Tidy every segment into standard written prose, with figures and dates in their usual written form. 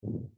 Good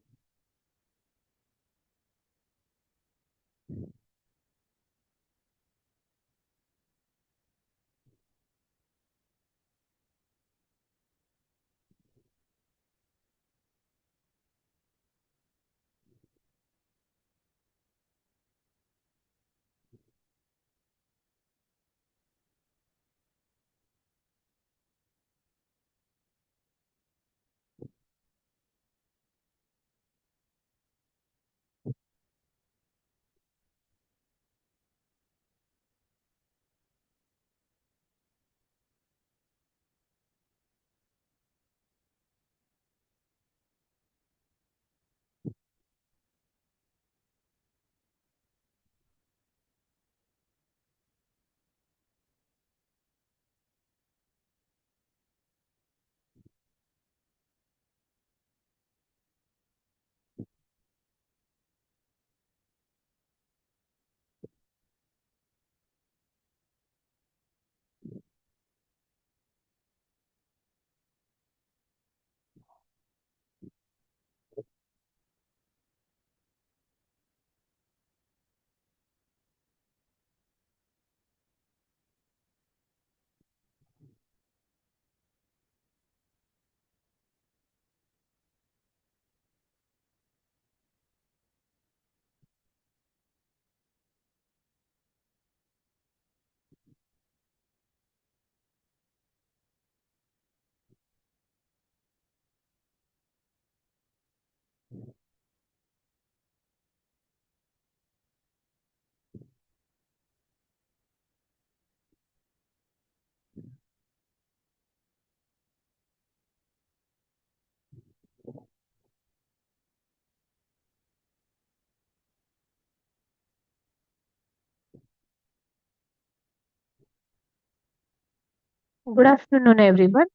afternoon, everyone.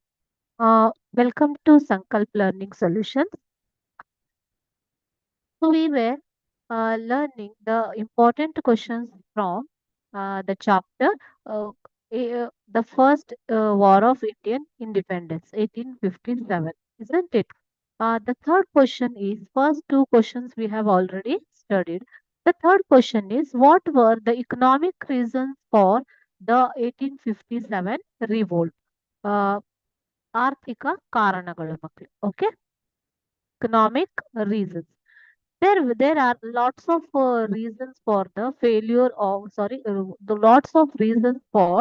Welcome to Sankalp Learning Solutions. So we were learning the important questions from the chapter, the first War of Indian Independence, 1857, isn't it? The third question is, first two questions we have already studied. The third question is, what were the economic reasons for the 1857 revolt? Uh, ಆರ್ಥಿಕ ಕಾರಣಗಳು ಮಕ್ಕಳು. Okay, economic reasons. There are lots of reasons for the failure of, sorry, the lots of reasons for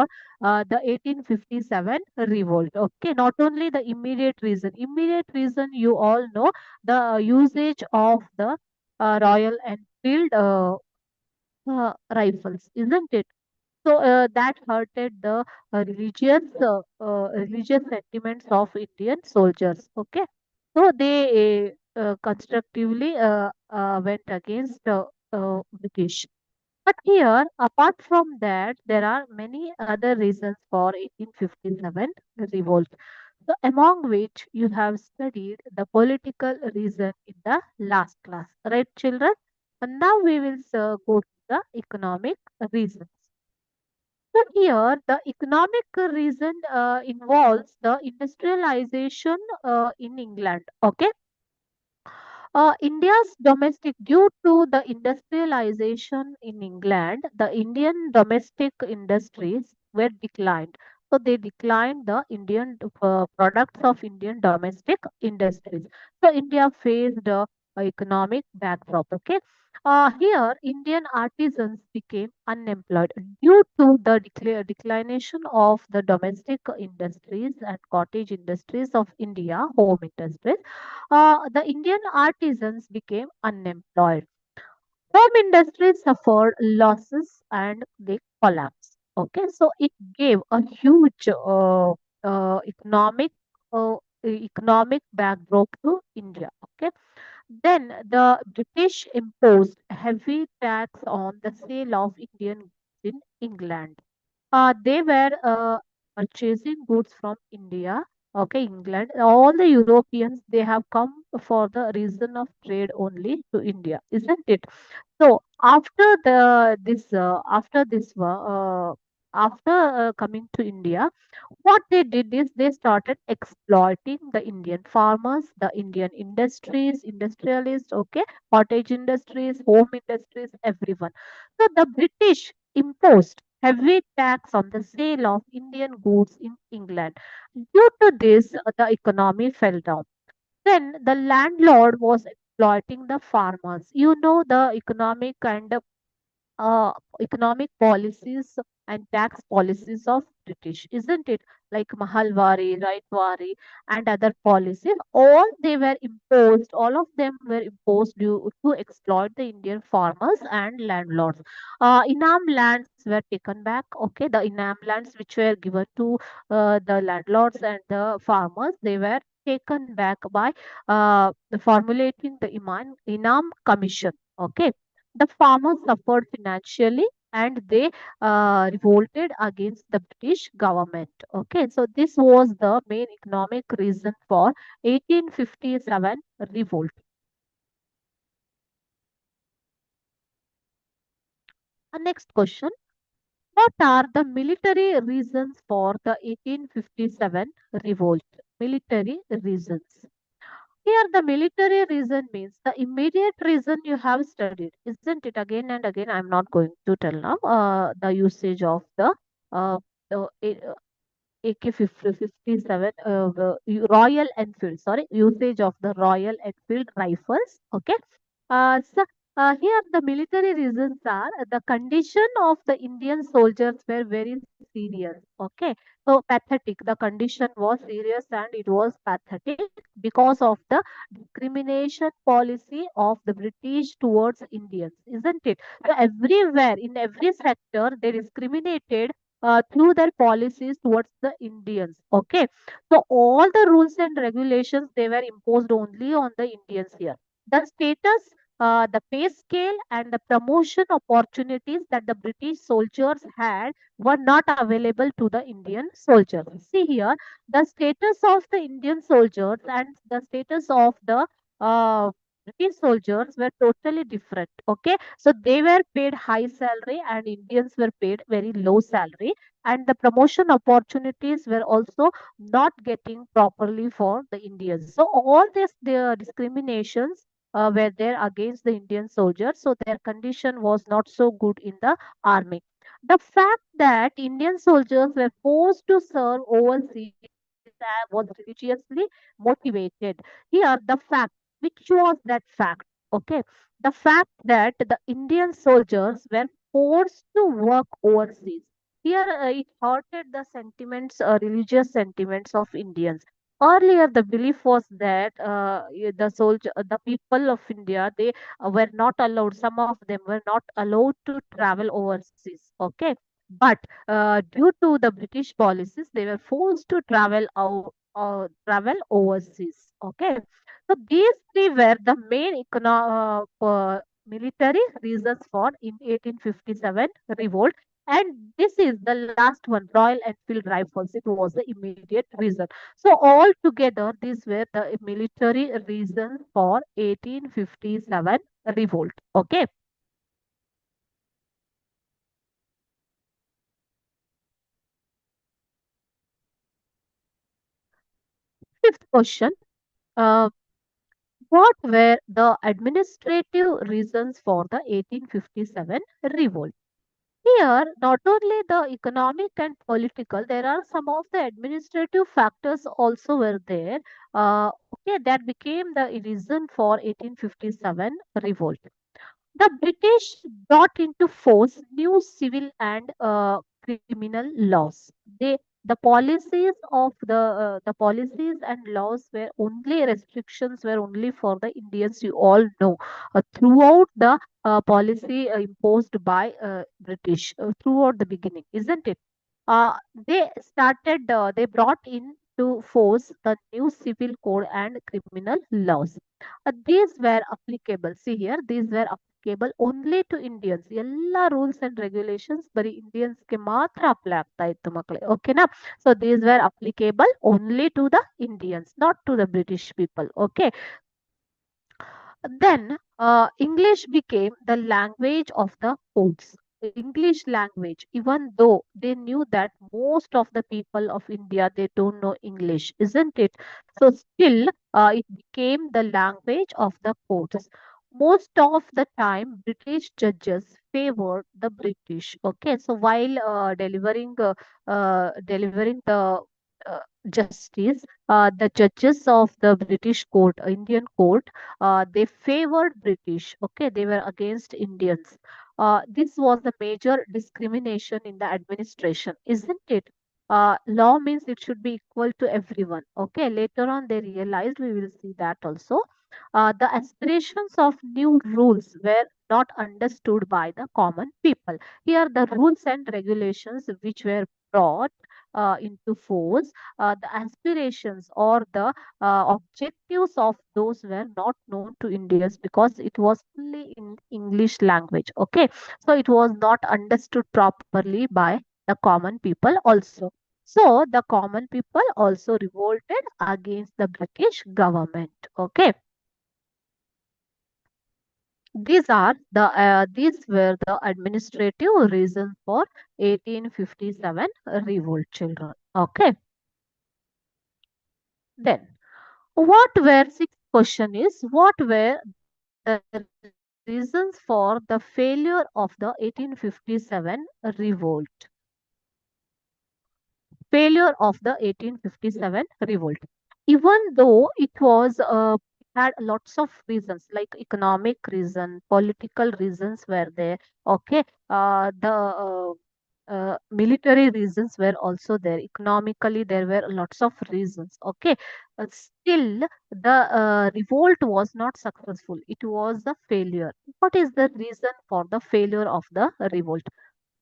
the 1857 revolt. Okay, not only the immediate reason. Immediate reason, you all know, the usage of the Royal Enfield rifles, isn't it? So that hurted the religious sentiments of Indian soldiers. Okay, so they constructively went against British. But here, apart from that, there are many other reasons for 1857 revolt. So among which you have studied the political reason in the last class, right, children? And now we will go to the economic reasons. So here, the economic reason involves the industrialization in England. Okay, India's domestic, due to the industrialization in England, the Indian domestic industries were declined. So they declined the Indian products of Indian domestic industries. So India faced a economic backdrop. Okay. Here, Indian artisans became unemployed due to the declination of the domestic industries and cottage industries of India, home industries. The Indian artisans became unemployed. Home industries suffered losses and they collapsed. Okay, so it gave a huge economic backdrop to India. Okay, then the British imposed heavy tax on the sale of Indian goods in England. They were purchasing goods from India, okay, England. All the Europeans, they have come for the reason of trade only to India, isn't it? So after the this after this after coming to India, what they did is they started exploiting the Indian farmers, the Indian industries, industrialists, okay, cottage industries, home industries, everyone. So the British imposed heavy tax on the sale of Indian goods in England. Due to this, the economy fell down. Then the landlord was exploiting the farmers. You know the uh, economic policies and tax policies of British, isn't it? Like Mahalwari, Raitwari, and other policies, all they were imposed, all of them were imposed due to exploit the Indian farmers and landlords. Inam lands were taken back, okay, the Inam lands which were given to the landlords and the farmers, they were taken back by formulating the Inam Commission, okay. The farmers suffered financially and they revolted against the British government. Okay, so this was the main economic reason for 1857 revolt. Next question. What are the military reasons for the 1857 revolt? Military reasons. Here, the military reason means the immediate reason you have studied, isn't it? Again and again, I'm not going to tell now. The usage of uh, the AK-57 Royal Enfield, sorry, usage of the Royal Enfield rifles. Okay. Here the military reasons are the condition of the Indian soldiers were very serious. Okay. So pathetic. The condition was serious and it was pathetic because of the discrimination policy of the British towards Indians, isn't it? So everywhere, in every sector, they discriminated through their policies towards the Indians. Okay, so all the rules and regulations they were imposed only on the Indians here. The status, the pay scale, and the promotion opportunities that the British soldiers had were not available to the Indian soldiers. See here, the status of the Indian soldiers and the status of the British soldiers were totally different. Okay, so they were paid high salary and Indians were paid very low salary, and the promotion opportunities were also not getting properly for the Indians. So all this the discriminations were there against the Indian soldiers. So their condition was not so good in the army. The fact that Indian soldiers were forced to serve overseas was religiously motivated. Here, the fact, which was that fact? Okay, the fact that the Indian soldiers were forced to work overseas. Here, it hurted the sentiments, religious sentiments of Indians. Earlier, the belief was that the people of India, they were not allowed. Some of them were not allowed to travel overseas. Okay, but due to the British policies, they were forced to travel overseas. Okay, so these three were the main military reasons for in 1857 revolt. And this is the last one, Royal Enfield Rifles. It was the immediate reason. So all together, these were the military reasons for 1857 revolt. Okay. Fifth question. Uh, what were the administrative reasons for the 1857 revolt? Here, not only the economic and political, there are some of the administrative factors also were there. Okay, that became the reason for 1857 revolt. The British brought into force new civil and criminal laws. The policies of the policies and laws were only restrictions were only for the Indians. You all know throughout the policy imposed by British throughout the beginning, isn't it? They brought into force the new civil code and criminal laws. These were applicable. See here, these were applicable only to Indians. ಎಲ್ಲ rules and regulations ಬರೀ ಇಂಡಿಯನ್ಸ್ಗೆ ಮಾತ್ರ apply ಆಗ್ತಾ ಇತ್ತು ಮಕ್ಕಳೇ ಓಕೆನಾ so these were applicable only to the Indians not to the British people okay then English became the language of the courts. English language, even though they knew that most of the people of India they don't know English, isn't it? So still, it became the language of the courts. Most of the time, British judges favored the British. Okay, so while delivering the uh, justice, the judges of the British court, Indian court, they favored British. Okay, they were against Indians. This was the major discrimination in the administration, isn't it? Law means it should be equal to everyone. Okay, later on they realized, we will see that also. The aspirations of new rules were not understood by the common people. Here, the rules and regulations which were brought into force, the aspirations or the objectives of those were not known to Indians because it was only in English language. Okay, so it was not understood properly by the common people also. So the common people also revolted against the British government. Okay, these were the administrative reasons for 1857 revolt, children. Okay, then what were sixth question is what were the reasons for the failure of the 1857 revolt? Failure of the 1857 revolt. Even though it was had lots of reasons like economic reason, political reasons were there. Okay, the military reasons were also there. Economically, there were lots of reasons. Okay, still the revolt was not successful. It was the failure. What is the reason for the failure of the revolt?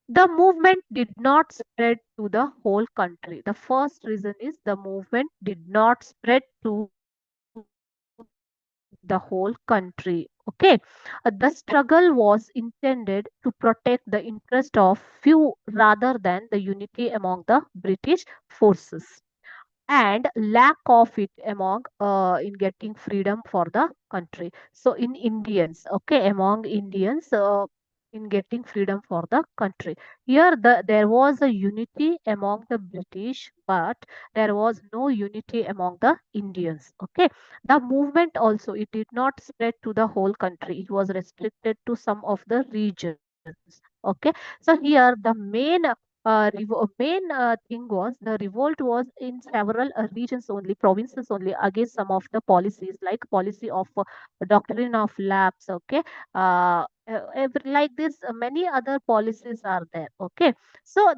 The movement did not spread to the whole country. The first reason is the movement did not spread to the whole country. Okay. The struggle was intended to protect the interest of few rather than the unity among the British forces and lack of it among in getting freedom for the country. So in Indians, okay, among Indians, in getting freedom for the country, here there was a unity among the British, but there was no unity among the Indians. Okay, the movement also, it did not spread to the whole country. It was restricted to some of the regions. Okay, so here the main thing was the revolt was in several regions only, provinces only, against some of the policies like policy of doctrine of lapse. Okay, like this, many other policies are there. Okay, so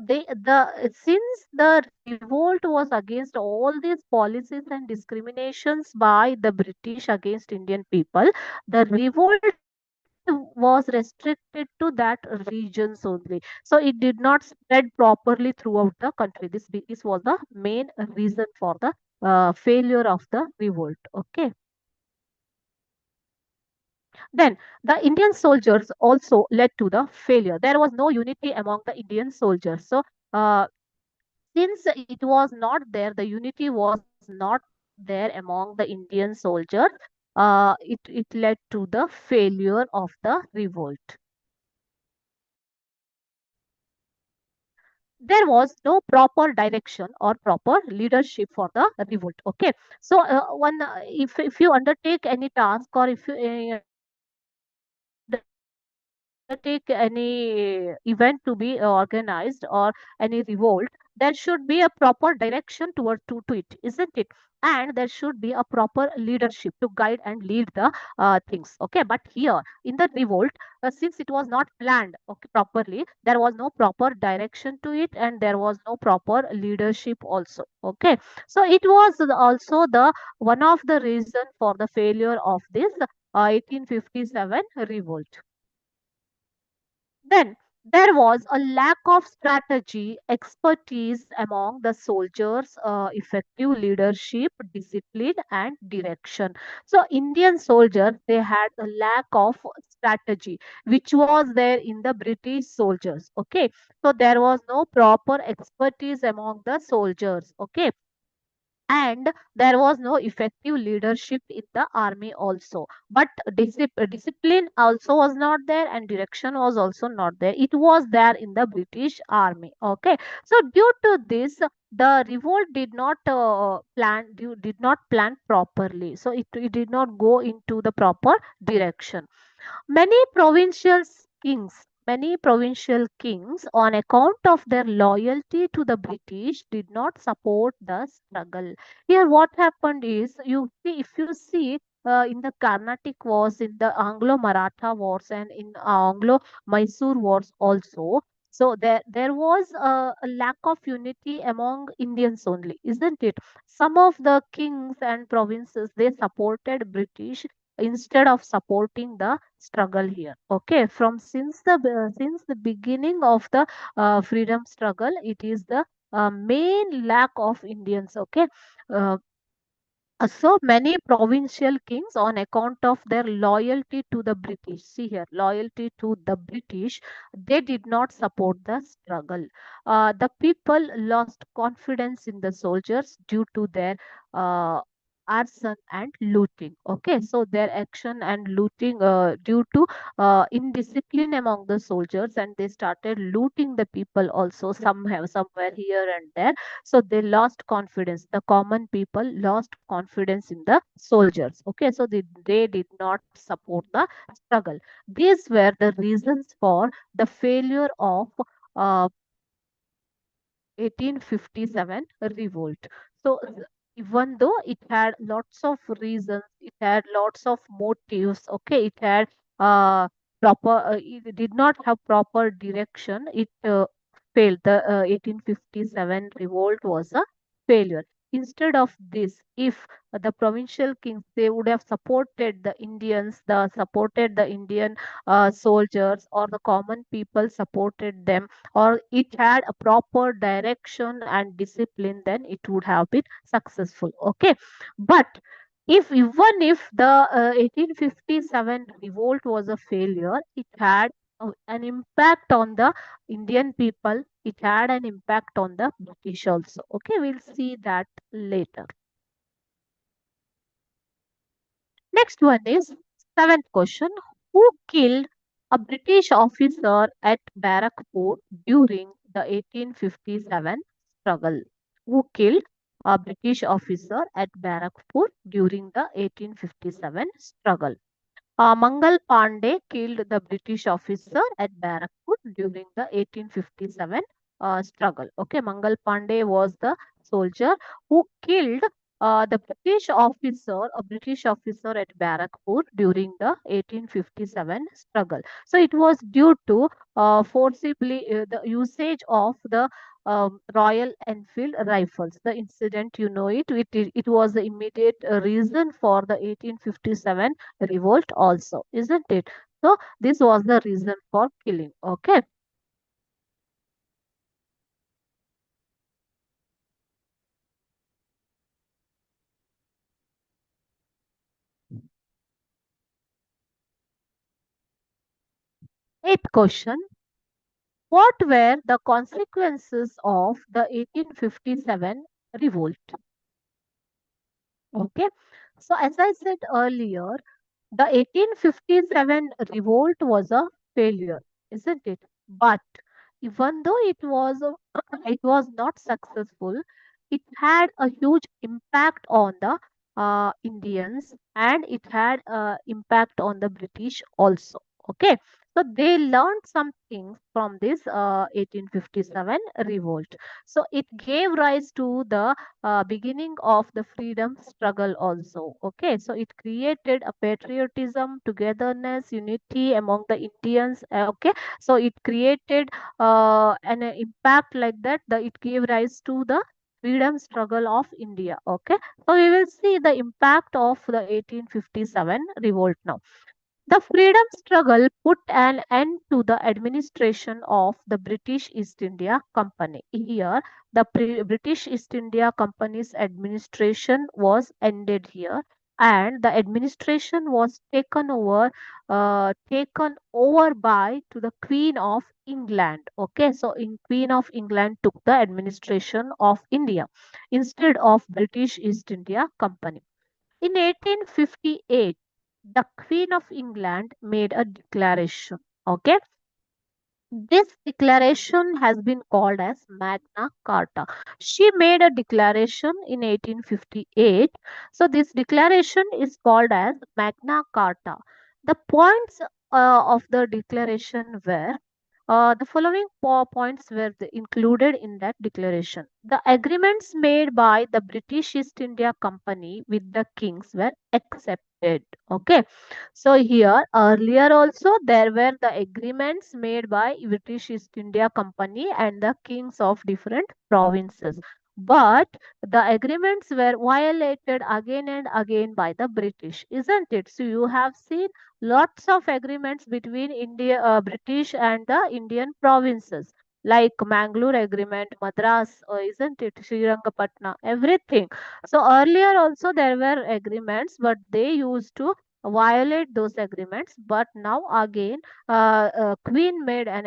since the revolt was against all these policies and discriminations by the British against Indian people, the revolt was restricted to that regions only. So it did not spread properly throughout the country. This was the main reason for the failure of the revolt. Okay. Then the Indian soldiers also led to the failure. There was no unity among the Indian soldiers. So since it was not there, the unity was not there among the Indian soldiers. It led to the failure of the revolt. There was no proper direction or proper leadership for the revolt. Okay, so if you undertake any task or if you undertake any event to be organized or any revolt, there should be a proper direction to it, isn't it? And there should be a proper leadership to guide and lead the things. Okay, but here in the revolt, since it was not planned, okay, properly, there was no proper direction to it and there was no proper leadership also. Okay, so it was also the one of the reason for the failure of this 1857 revolt. Then there was a lack of strategy, expertise among the soldiers, effective leadership, discipline, and direction. So, Indian soldiers they had a lack of strategy, which was there in the British soldiers. Okay, so there was no proper expertise among the soldiers. Okay, and there was no effective leadership in the army also, but discipline also was not there, and direction was also not there. It was there in the British army. Okay, so due to this, the revolt did not plan properly, so it did not go into the proper direction. Many provincial kings, on account of their loyalty to the British, did not support the struggle. Here, what happened is, if you see in the Carnatic Wars, in the Anglo-Maratha Wars, and in Anglo-Mysore Wars also. So there was a lack of unity among Indians only, isn't it? Some of the kings and provinces, they supported British instead of supporting the struggle here. Okay, from since the beginning of the freedom struggle, it is the main lack of Indians. Okay, uh, so many provincial kings, on account of their loyalty to the British, see here, loyalty to the British, they did not support the struggle. The people lost confidence in the soldiers due to their uh, arson and looting. Okay, so their action and looting due to indiscipline among the soldiers, and they started looting the people also, somewhere here and there. So they lost confidence. The common people lost confidence in the soldiers. Okay, so they did not support the struggle. These were the reasons for the failure of uh, 1857 revolt. So even though it had lots of reasons, it had lots of motives. Okay, it had it did not have proper direction. It failed. The 1857 revolt was a failure. Instead of this, if the provincial kings, they would have supported the Indians, the supported the Indian soldiers, or the common people supported them, or it had a proper direction and discipline, then it would have been successful. Okay, but if even if the 1857 revolt was a failure, it had an impact on the Indian people, it had an impact on the British also. Okay, we'll see that later. Next one is seventh question. Who killed a British officer at Barakpur during the 1857 struggle? Who killed a British officer at Barakpur during the 1857 struggle? Mangal Pandey killed the British officer at Barakpur during the 1857 struggle. Okay, Mangal Pandey was the soldier who killed a British officer at Barakpur during the 1857 struggle. So it was due to forcibly the usage of the Royal Enfield rifles. The incident, you know it was the immediate reason for the 1857 revolt also, isn't it? So this was the reason for killing. Okay, eighth question. What were the consequences of the 1857 revolt? Okay, so as I said earlier, the 1857 revolt was a failure, isn't it? But even though it was not successful, it had a huge impact on the Indians, and it had impact on the British also. Okay, so they learned some things from this 1857 revolt. So it gave rise to the beginning of the freedom struggle also. Okay, so it created a patriotism, togetherness, unity among the Indians. Okay, so it created an impact like that. It gave rise to the freedom struggle of India. Okay, so we will see the impact of the 1857 revolt now. The freedom struggle put an end to the administration of the British East India Company. Here, the British East India Company's administration was ended here, and the administration was taken over by to the Queen of England. Okay, so in Queen of England took the administration of India instead of British East India Company. In 1858, the Queen of England made a declaration. Okay, this declaration has been called as Magna Carta. She made a declaration in 1858. So, this declaration is called as Magna Carta. The points of the declaration were the following points were included in that declaration. The agreements made by the British East India Company with the kings were accepted. Okay, so here earlier also there were the agreements made by British East India Company and the kings of different provinces. But the agreements were violated again and again by the British, isn't it? So you have seen lots of agreements between British and the Indian provinces, like Mangalore Agreement, Madras, isn't it? Srirangapatna, everything. So earlier also there were agreements, but they used to violate those agreements. But now again, Queen made an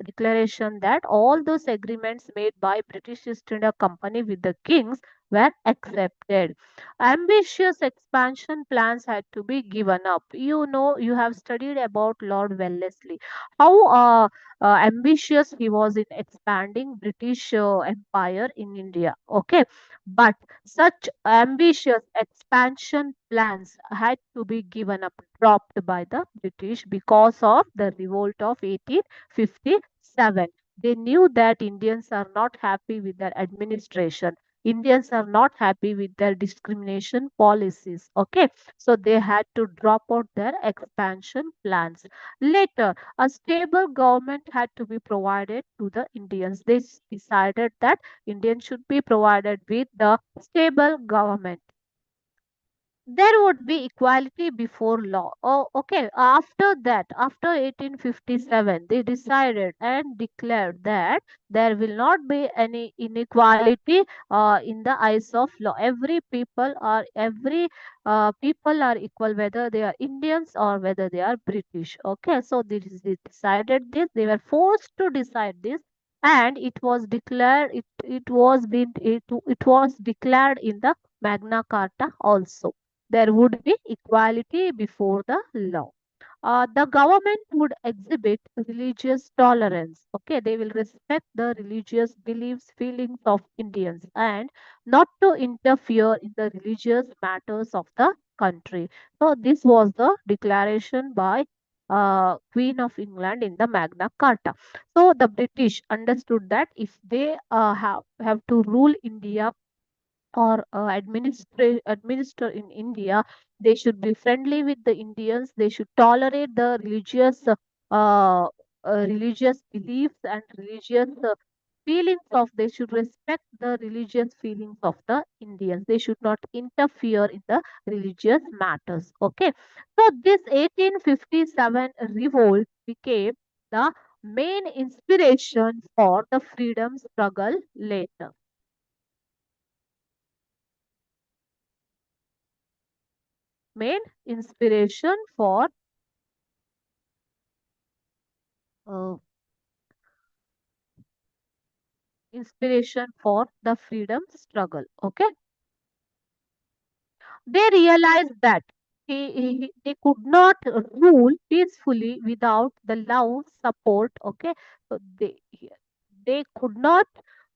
declaration that all those agreements made by British East India Company with the kings were accepted. Ambitious expansion plans had to be given up. You know, you have studied about Lord Wellesley, how ambitious he was in expanding British Empire in India. Okay, but such ambitious expansion plans had to be given up, dropped by the British because of the revolt of 1857. They knew that Indians are not happy with their administration. Indians are not happy with their discrimination policies. Okay, so they had to drop out their expansion plans. Later, a stable government had to be provided to the Indians. They decided that Indians should be provided with the stable government. There would be equality before law. Oh, okay. After that, after 1857, they decided and declared that there will not be any inequality in the eyes of law. Every people are equal, whether they are Indians or whether they are British. Okay, so they decided this. They were forced to decide this, and it was declared. It was declared in the Magna Carta also. There would be equality before the law. The government would exhibit religious tolerance. Okay, they will respect the religious beliefs, feelings of Indians and not to interfere in the religious matters of the country. So, this was the declaration by Queen of England in the Magna Carta. So, the British understood that if they have to rule India or administer in India, they should be friendly with the Indians. They should tolerate the religious beliefs and religious feelings of. They should respect the religious feelings of the Indians. They should not interfere in the religious matters. Okay, so this 1857 revolt became the main inspiration for the freedom struggle later. Main inspiration for uh, the freedom struggle. Okay, they realized that they could not rule peacefully without the love support. Okay, so they could not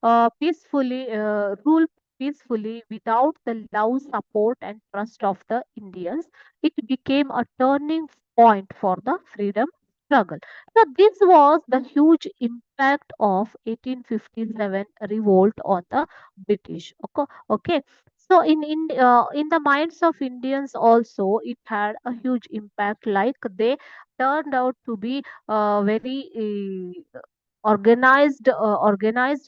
rule peacefully without the love, support, and trust of the Indians. It became a turning point for the freedom struggle. So, this was the huge impact of 1857 revolt on the British. Okay, okay. So, in the minds of Indians also, it had a huge impact. Like they turned out to be very organized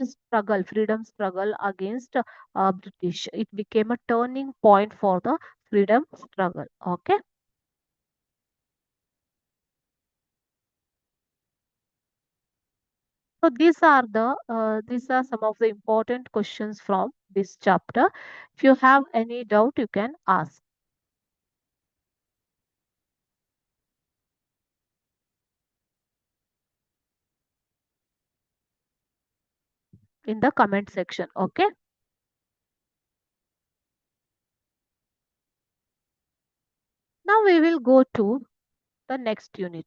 struggle, freedom struggle against British. It became a turning point for the freedom struggle. Okay, so these are some of the important questions from this chapter. If you have any doubt, you can ask. in the comment section. Okay. Now we will go to the next unit.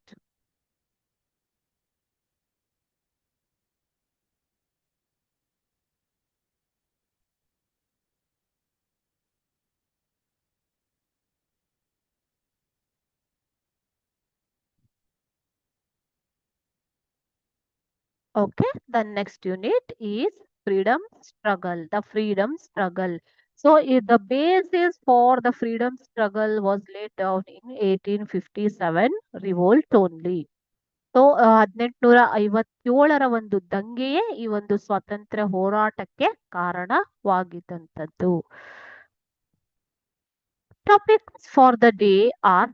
Okay, the next unit is freedom struggle. The freedom struggle. So, the basis for the freedom struggle was laid down in 1857 revolt only. So 1857ರ ಒಂದು ದಂಗೆಯೇ ಈ ಒಂದು ಸ್ವಾತಂತ್ರ್ಯ ಹೋರಾಟಕ್ಕೆ ಕಾರಣವಾಗಿದ್ದಂಥದ್ದು. Topics for the day are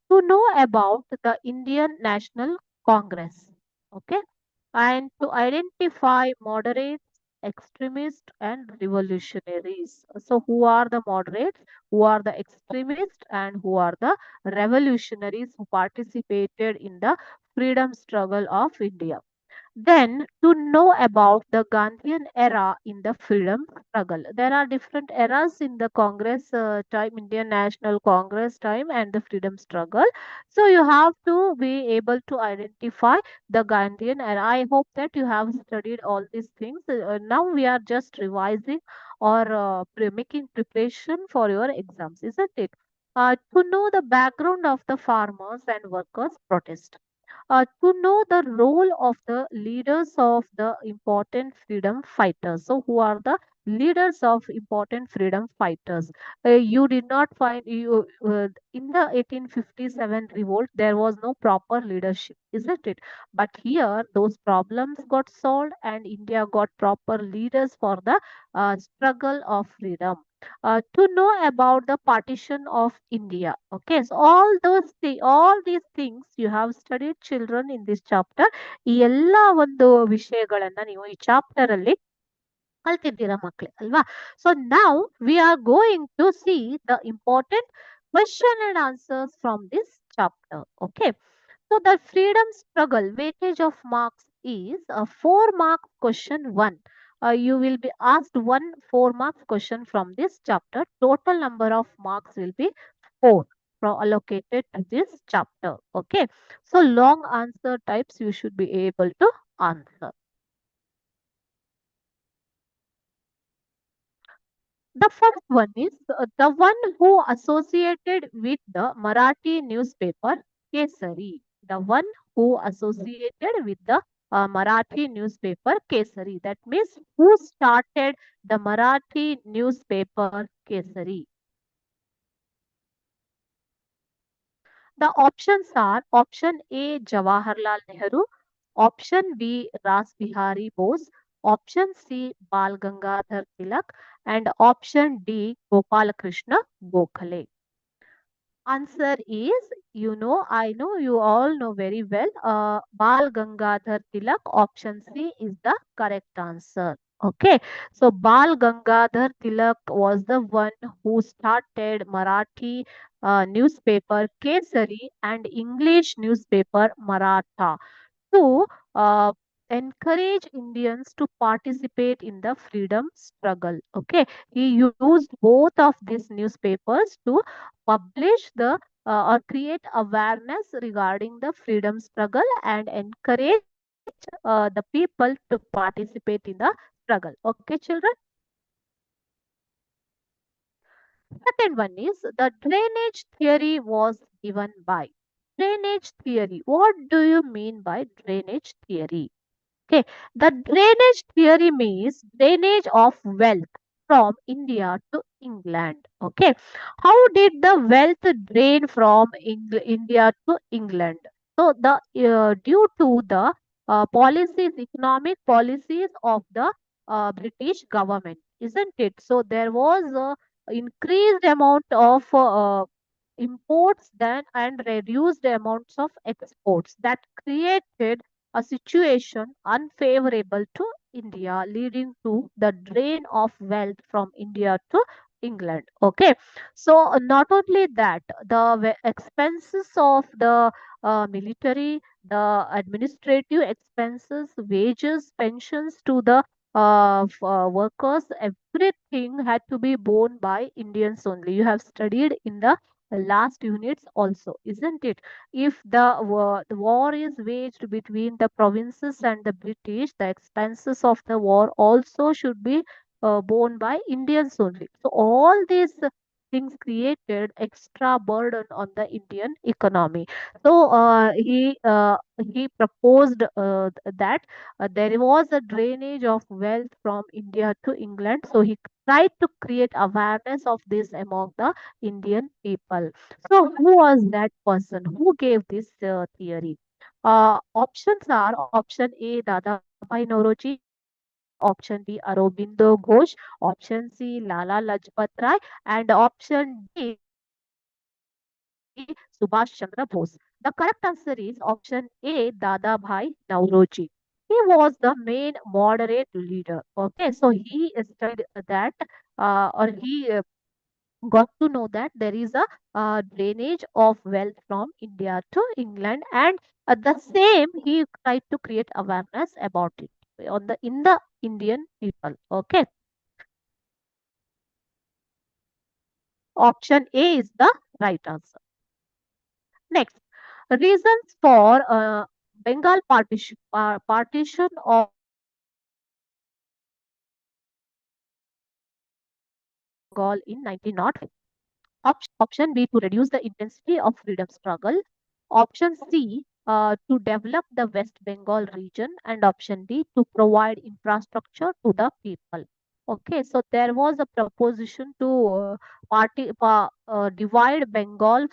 to know about the Indian National Congress, okay, and to identify moderates, extremists, and revolutionaries. So, who are the moderates, who are the extremists, and who are the revolutionaries who participated in the freedom struggle of India? Then, to know about the Gandhian era in the freedom struggle. There are different eras in the Congress time, Indian National Congress time, and the freedom struggle. So, you have to be able to identify the Gandhian era. I hope that you have studied all these things. Now, we are just revising or making preparation for your exams, isn't it? To know the background of the farmers and workers' protest, to know the role of the leaders of the important freedom fighters. So, who are the leaders of important freedom fighters? You did not find you in the 1857 revolt. There was no proper leadership, isn't it? But here, those problems got solved, and India got proper leaders for the struggle of freedom. To know about the partition of India. Okay, so all these things you have studied children in this chapter. ಈ ಎಲ್ಲ ಒಂದು ವಿಷಯಗಳನ್ನ ನೀವು ಈ chapter ಅಲ್ಲಿ ಕಲ್ತಿದ್ದೀರಾ ಮಕ್ಕಳೇ ಅಲ್ವಾ? So now we are going to see the important question and answers from this chapter. Okay. So the freedom struggle weightage of marks is a 4 marks question 1. You will be asked one 4 marks question from this chapter. Total number of marks will be 4 allocated to this chapter. Okay. So long answer types you should be able to answer. The first one is the one who associated with the Marathi newspaper Kesari. The one who associated with the Marathi newspaper Kesari. That means who started the Marathi newspaper Kesari. The options are option A Jawaharlal Nehru, option B Ras Bihari Bose, option C Bal Gangadhar Tilak, and option D Gopal Krishna Gokhale. Answer is, I know you all know very well. Bal Gangadhar Tilak, option C is the correct answer. Okay, so Bal Gangadhar Tilak was the one who started Marathi newspaper Kesari and English newspaper Maratha to uh, encourage Indians to participate in the freedom struggle. Okay, he used both of these newspapers to publish the or create awareness regarding the freedom struggle and encourage the people to participate in the struggle. Okay, children. Second one is the drainage theory was given by. Drainage theory. What do you mean by drainage theory? Okay, the drainage theory means drainage of wealth from India to England. Okay, how did the wealth drain from India to England? So, the due to the policies, economic policies of the British government, isn't it? So, there was a increased amount of imports then and reduced amounts of exports that created a situation unfavorable to India, leading to the drain of wealth from India to England. Okay, so not only that, the expenses of the military, the administrative expenses, wages, pensions to the workers, everything had to be borne by Indians only. You have studied in the last units also, isn't it? If the war is waged between the provinces and the British, the expenses of the war also should be borne by Indians only. So all these things created extra burden on the Indian economy. So he proposed that there was a drainage of wealth from India to England. So he tried to create awareness of this among the Indian people. So who was that person who gave this theory? Options are option A, Dadabhai Nauroji, option B, Aurobindo Ghosh, option C, Lala Lajpat Rai, and option D, Subhash Chandra Bose. The correct answer is option A, Dadabhai Nauroji. He was the main moderate leader. Okay, so he studied that, or he got to know that there is a drainage of wealth from India to England, and at the same he tried to create awareness about it on the in the Indian people. Okay, option A is the right answer. Next, reasons for partition of Bengal in 1905. Option A to reduce the intensity of freedom struggle. Option C to develop the West Bengal region, and option D to provide infrastructure to the people. Okay, so there was a proposition to divide Bengal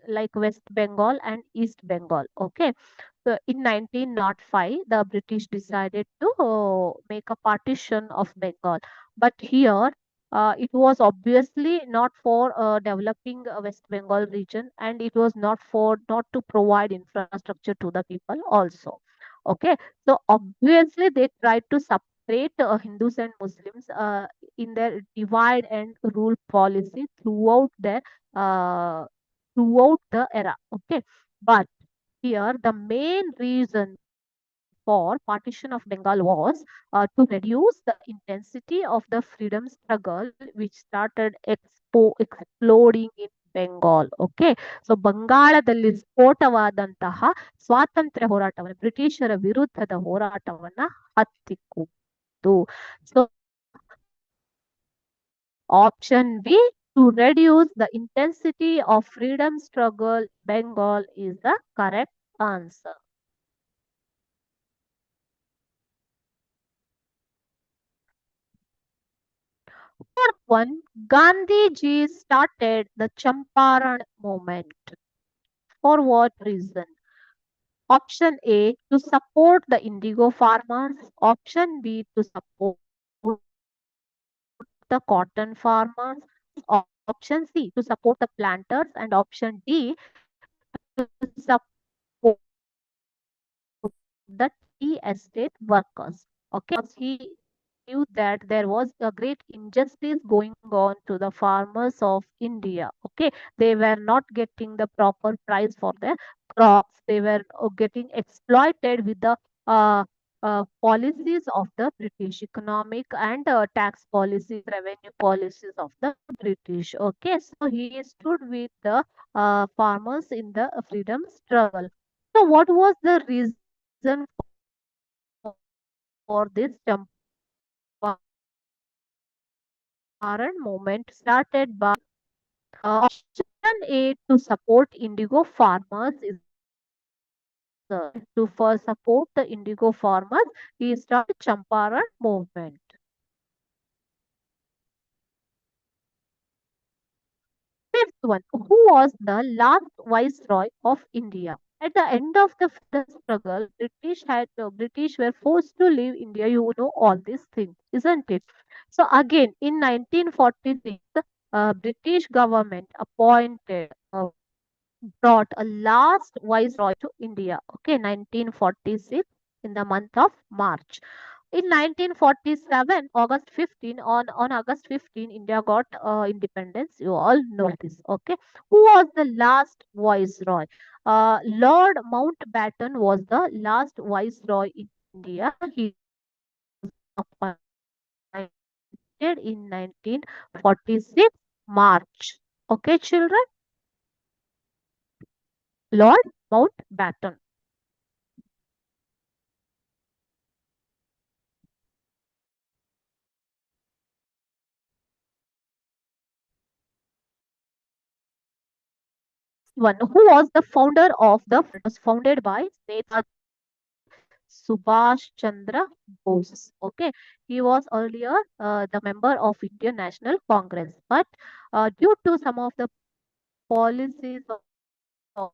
like West Bengal and East Bengal. Okay, so in 1905, the British decided to make a partition of Bengal, but here it was obviously not for developing West Bengal region, and it was not to provide infrastructure to the people also. Okay, so obviously they tried to separate Hindus and Muslims in their divide and rule policy uh, throughout the era. Okay, but here, the main reason for partition of Bengal was to reduce the intensity of the freedom struggle, which started exploding in Bengal. Okay, so ಬಂಗಾಳದಲ್ಲಿ ಸ್ಫೋಟವಾದಂತಹ ಸ್ವಾತಂತ್ರ್ಯ ಹೋರಾಟವನ್ನು ಬ್ರಿಟಿಷರ ವಿರುದ್ಧದ ಹೋರಾಟವನ್ನ ಹತ್ತಿಕ್ಕಿತು. So option B, to reduce the intensity of freedom struggle in Bengal is the correct answer. Fourth one, Gandhiji started the Champaran movement. For what reason? Option A, to support the indigo farmers. Option B, to support the cotton farmers. Option C, to support the planters. And option D, to support the tea estate workers. Okay, because he knew that there was a great injustice going on to the farmers of India. Okay, they were not getting the proper price for their crops. They were getting exploited with the uh, policies of the British economic and tax policies, revenue policies of the British. Okay, so he stood with the farmers in the freedom struggle. So, what was the reason for this Champaran movement started by option A to support indigo farmers is the right answer. Okay, to for support the indigo farmers, he started Champaran movement. Fifth one, who was the last viceroy of India? At the end of the freedom struggle, British were forced to leave India. You know all these things, isn't it? So again, in 1946, British government appointed brought a last viceroy to India. Okay, 1946 in the month of March. In 1947, on August 15, India got independence. You all know this. Okay, who was the last viceroy? Lord Mountbatten was the last viceroy in India. He was appointed elected in 1946 March. Okay, children, Lord Mountbatten. One who was the founder of the was founded by Netaji Subhash Chandra Bose. Okay, he was earlier the member of Indian National Congress, but due to some of the policies of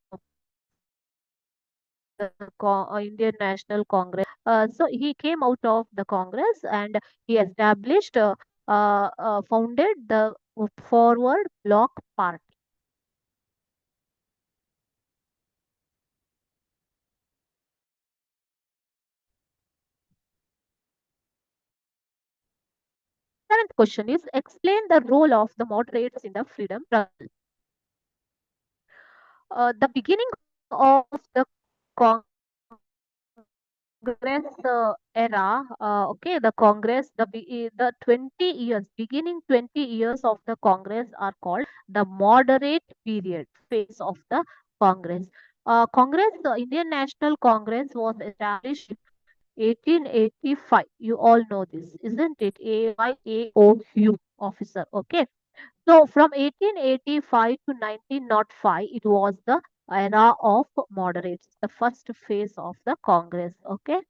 the Indian National Congress, so he came out of the Congress and he established, founded the Forward Bloc Party. Seventh question is explain the role of the moderates in the freedom struggle. The beginning of the Congress era, okay, the Congress, the 20 years, beginning 20 years of the Congress are called the moderate period phase of the Congress. Congress, the Indian National Congress was established in 1885. You all know this, isn't it? AYAOU officer, okay. So from 1885 to 1905, it was the era of moderates, the first phase of the Congress. Okay,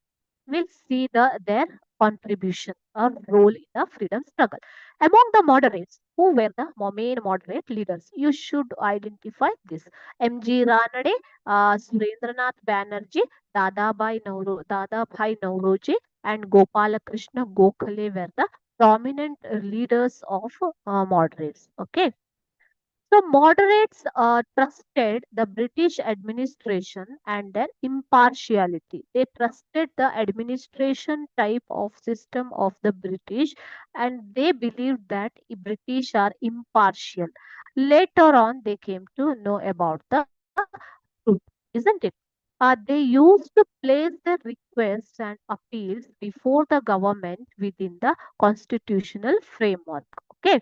we'll see their contribution or role in the freedom struggle. Among the moderates, who were the main moderate leaders? You should identify this. M.G. Ranade, Surendranath Banerjee, Dadabhai Nauroji, and Gopalakrishna Gokhale were the prominent leaders of moderates. Okay, so moderates trusted the British administration and their impartiality. They trusted the administration type of system of the British, and they believed that British are impartial. Later on, they came to know about the truth, isn't it? They used to place their requests and appeals before the government within the constitutional framework. Okay,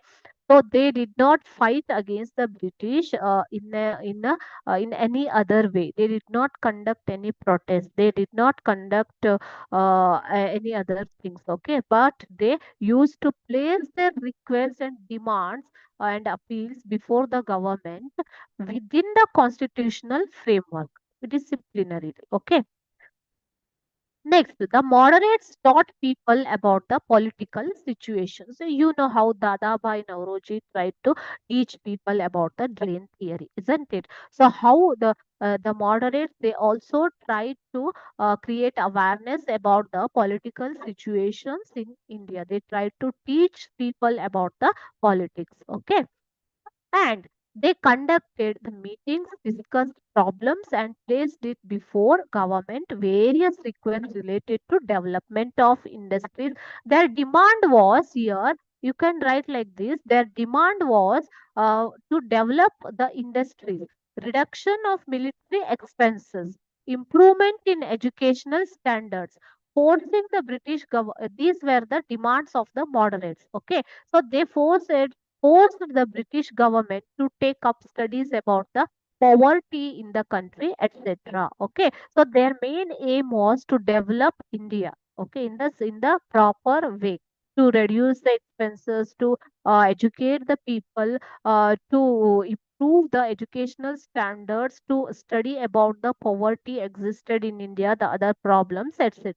so they did not fight against the British in any other way. They did not conduct any protest. They did not conduct any other things. Okay, but they used to place their requests and demands and appeals before the government within the constitutional framework disciplinary. Okay. Next, the moderates taught people about the political situation. So you know how Dadabhai Nauroji tried to teach people about the drain theory, isn't it? So how the moderates they also tried to create awareness about the political situations in India. They tried to teach people about the politics. Okay, and they conducted the meetings, discussed problems, and placed it before government various requests related to development of industries. Their demand was here. You can write like this. Their demand was to develop the industries, reduction of military expenses, improvement in educational standards, forcing the British government. These were the demands of the moderates. Okay, so they forced the British government to take up studies about the poverty in the country, etc. Okay, so their main aim was to develop India. Okay, in the proper way to reduce the expenses, to educate the people, to improve the educational standards, to study about the poverty existed in India, the other problems, etc.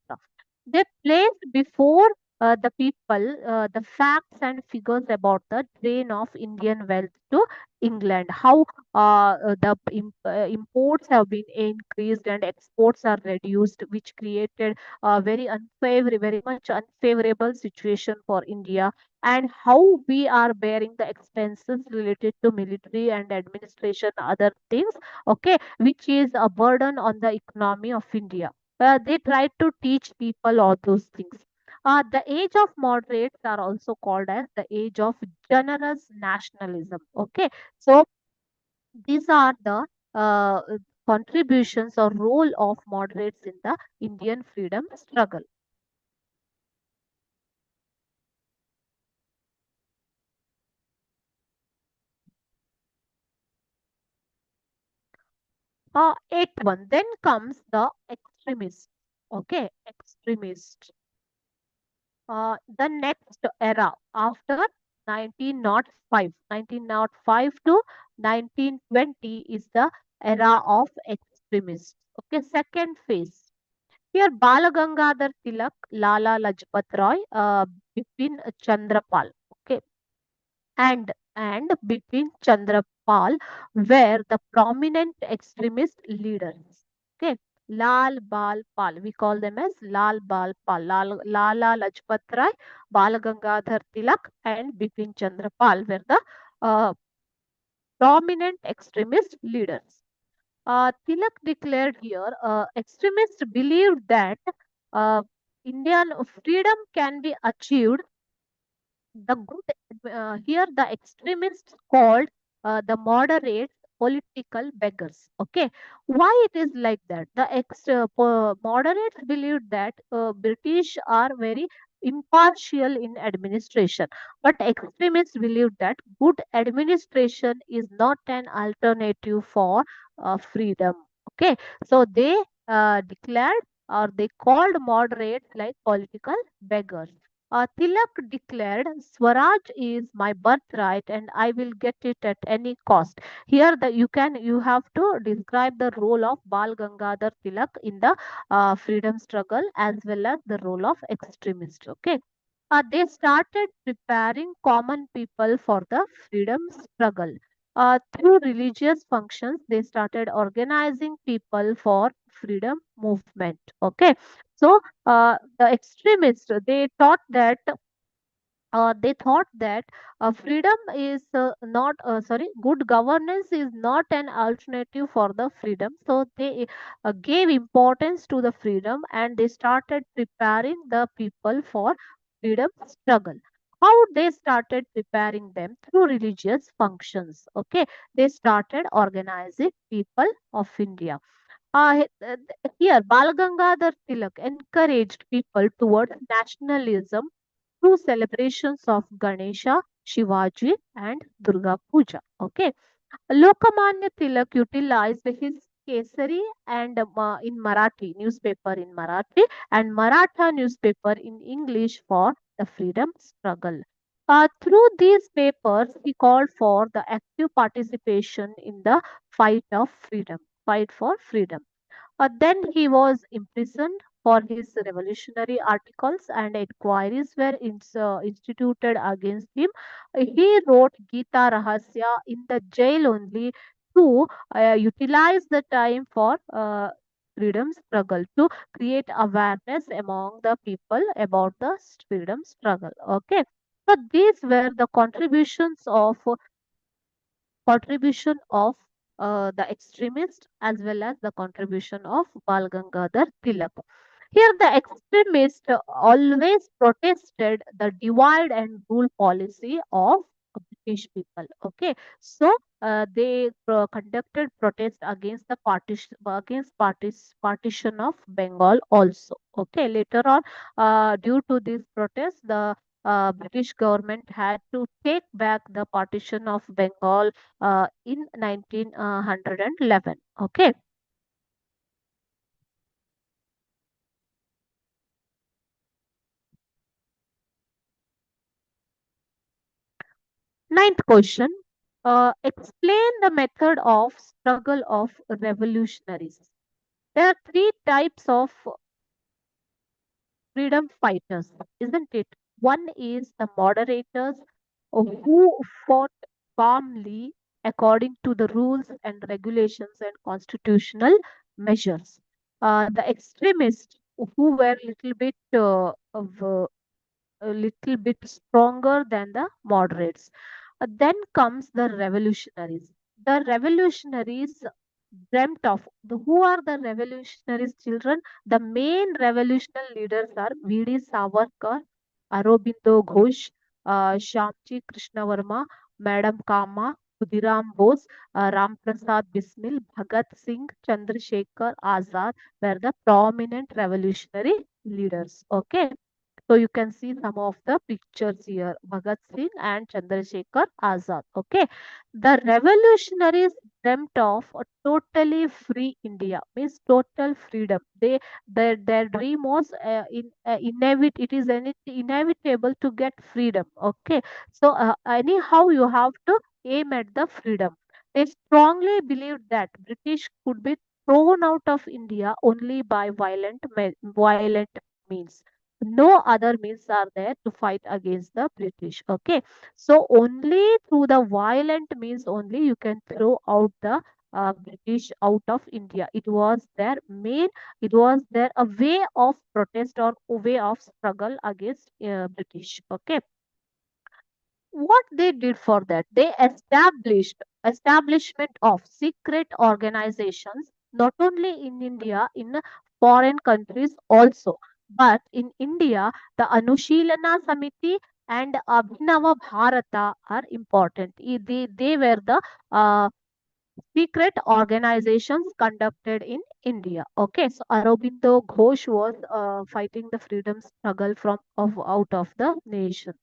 They placed before the people the facts and figures about the drain of Indian wealth to England, how imports have been increased and exports are reduced, which created a very much unfavorable situation for India, and how we are bearing the expenses related to military and administration, other things, okay, which is a burden on the economy of India. They tried to teach people all those things. The age of moderates are also called as the age of generous nationalism. Okay, so these are the contributions or role of moderates in the Indian freedom struggle. Eighth one. Then comes the extremist. Okay, extremist. The next era after 1905, 1905 to 1920 is the era of extremists. Okay, second phase. Here, Balagangadhar Tilak, Lala Lajpat Roy, Bipin Chandrapal. Okay, and between Chandrapal were the prominent extremist leaders. Okay, Lal Bal Pal, we call them as Lal Bal Pal, Lala Lajpat Rai, Balagangadhar Tilak, and Bipin Chandrapal were the uh, prominent extremist leaders. Tilak declared here, extremists believed that uh, Indian freedom can be achieved the good here the extremists called the moderates political beggars. Okay, why it is like that? The moderates believed that British are very impartial in administration, but extremists believed that good administration is not an alternative for freedom. Okay, so they declared or they called moderates like political beggars. Tilak declared, Swaraj is my birthright and I will get it at any cost. Here you have to describe the role of Bal Gangadhar Tilak in the freedom struggle as well as the role of extremist. Okay. They started preparing common people for the freedom struggle. Through religious functions, they started organizing people for freedom movement. Okay, so the extremists they thought that freedom is not sorry good governance is not an alternative for the freedom, so they gave importance to the freedom and they started preparing the people for freedom struggle. How they started preparing them? Through religious functions. Okay, they started organizing people of India. Here, Balagangadhar Tilak encouraged people towards nationalism through celebrations of Ganesha, Shivaji, and Durga Puja. Okay, Lokamanya Tilak utilized his Kesari and in Marathi newspaper in Marathi and Maratha newspaper in English for the freedom struggle. Through these papers, he called for the active participation in the fight for freedom. Then he was imprisoned for his revolutionary articles and inquiries were instituted against him. He wrote Gita Rahasya in the jail only to utilize the time for freedom struggle, to create awareness among the people about the freedom struggle. Okay. So these were the contribution of the extremist as well as the contribution of Bal Gangadhar Tilak. Here, the extremists always protested the divide and rule policy of British people. Okay, so they conducted protest against the partition of Bengal also. Okay, later on, due to this protest, the British government had to take back the partition of Bengal in 1911. Okay. Ninth question. Explain the method of struggle of revolutionaries. There are three types of freedom fighters, isn't it? One is the moderators who fought calmly according to the rules and regulations and constitutional measures. The extremists who were a little bit stronger than the moderates. Then comes the revolutionaries. The revolutionaries dreamt of who are the revolutionaries children? The main revolutionary leaders are V.D. Savarkar, Aurobindo Ghosh, Shyamji Krishnavarma, Madam Kama, Khudiram Bose, Ram Prasad Bismil, Bhagat Singh, Chandrasekhar Azad were the prominent revolutionary leaders. Okay, so you can see some of the pictures here, Bhagat Singh and Chandrasekhar Azad. Okay, the revolutionaries dreamt of a totally free India, means total freedom. Their dream was it is inevitable to get freedom. Okay, so anyhow you have to aim at the freedom. They strongly believed that British could be thrown out of India only by violent means. No other means are there to fight against the British. Okay, so only through the violent means only you can throw out the British out of India. It was their main. It was their a way of protest or a way of struggle against British. Okay, what they did for that, they established establishment of secret organizations not only in India, in foreign countries also, but in India the Anushilana Samiti and Abhinava Bharata are important. They were the uh, secret organizations conducted in India. Okay, so Aurobindo Ghosh was fighting the freedom struggle from of out of the nation.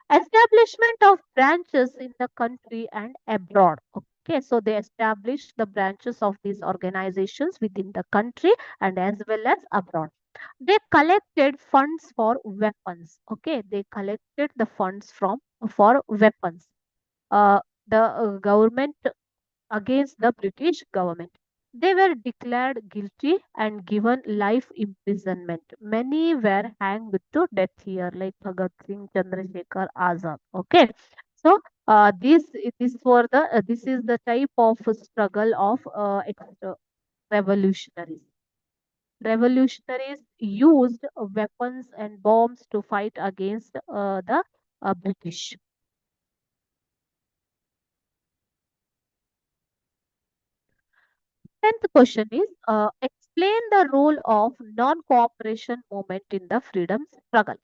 Establishment of branches in the country and abroad. Okay, so they established the branches of these organizations within the country and as well as abroad. They collected funds for weapons. Okay, they collected the funds from for weapons. The government against the British government. They were declared guilty and given life imprisonment. Many were hanged to death here, like Bhagat Singh, Chandrasekhar Azad. Okay, so this is the type of struggle of revolutionaries. Revolutionaries used weapons and bombs to fight against the British. 10th question is explain the role of non-cooperation movement in the freedom struggle.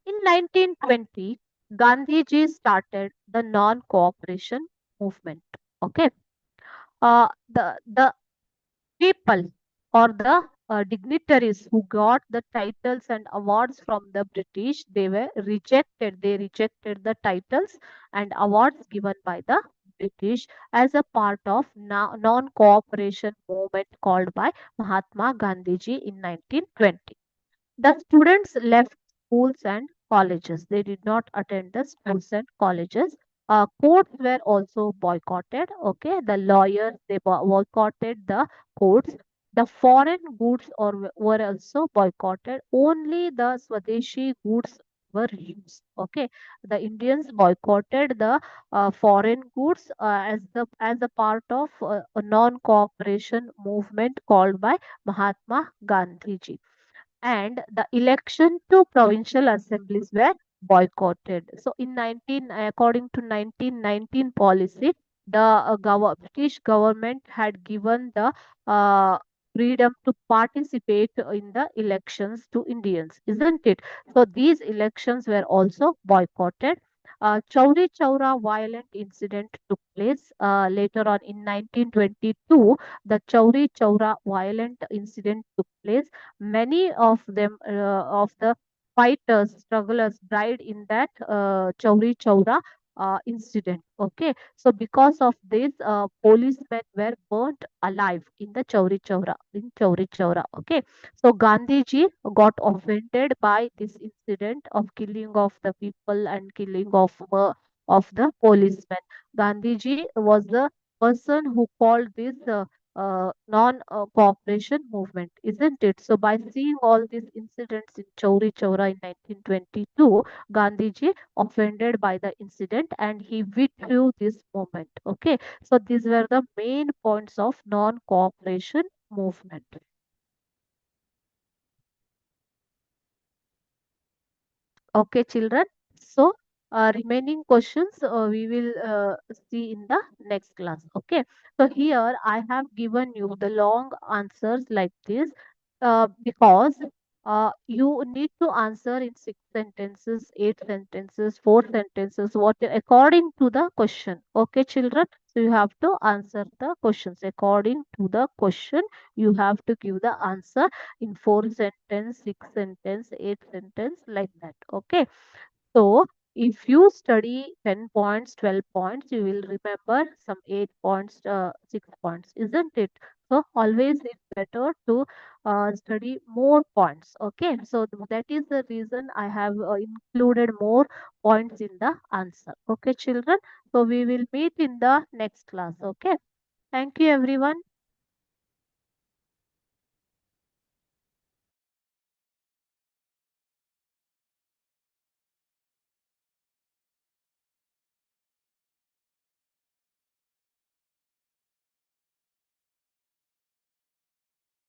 In 1920, Gandhiji started the non-cooperation movement. Okay, the people or the dignitaries who got the titles and awards from the British, they were rejected. They rejected the titles and awards given by the British as a part of non-cooperation movement called by Mahatma Gandhiji in 1920. The students left schools and colleges. They did not attend the schools and colleges. Courts were also boycotted. Okay, the lawyers they boycotted the courts. The foreign goods were also boycotted. Only the Swadeshi goods were used. Okay, the Indians boycotted the foreign goods as a part of a non-cooperation movement called by Mahatma Gandhiji, and the election to provincial assemblies were boycotted. So in 19 according to 1919 policy, the British government had given the uh, freedom to participate in the elections to Indians, isn't it? So these elections were also boycotted. Chauri Chaura violent incident took place later on in 1922. The Chauri Chaura violent incident took place. Many of them, of the fighters, strugglers, died in that Chauri Chaura incident. Okay, so because of this, policemen were burnt alive in the Chauri Chaura, in Chauri Chaura. Okay, so Gandhiji got offended by this incident of killing of the people and killing of the policemen. Gandhiji was the person who called this non-cooperation movement, isn't it? So by seeing all these incidents in Chauri Chaura in 1922, Gandhiji offended by the incident and he withdrew this movement. Okay, so these were the main points of non-cooperation movement. Okay, children. So, remaining questions we will see in the next class. Okay. So, here I have given you the long answers like this because you need to answer in 6 sentences, 8 sentences, 4 sentences, what according to the question. Okay, children. So, you have to answer the questions according to the question. You have to give the answer in 4 sentence, 6 sentence, 8 sentence like that. Okay. So If you study 10 points, 12 points, you will remember some 8 points, 6 points, isn't it? So always it's better to study more points. Okay, so that is the reason I have included more points in the answer. Okay, children. So we will meet in the next class. Okay, thank you, everyone.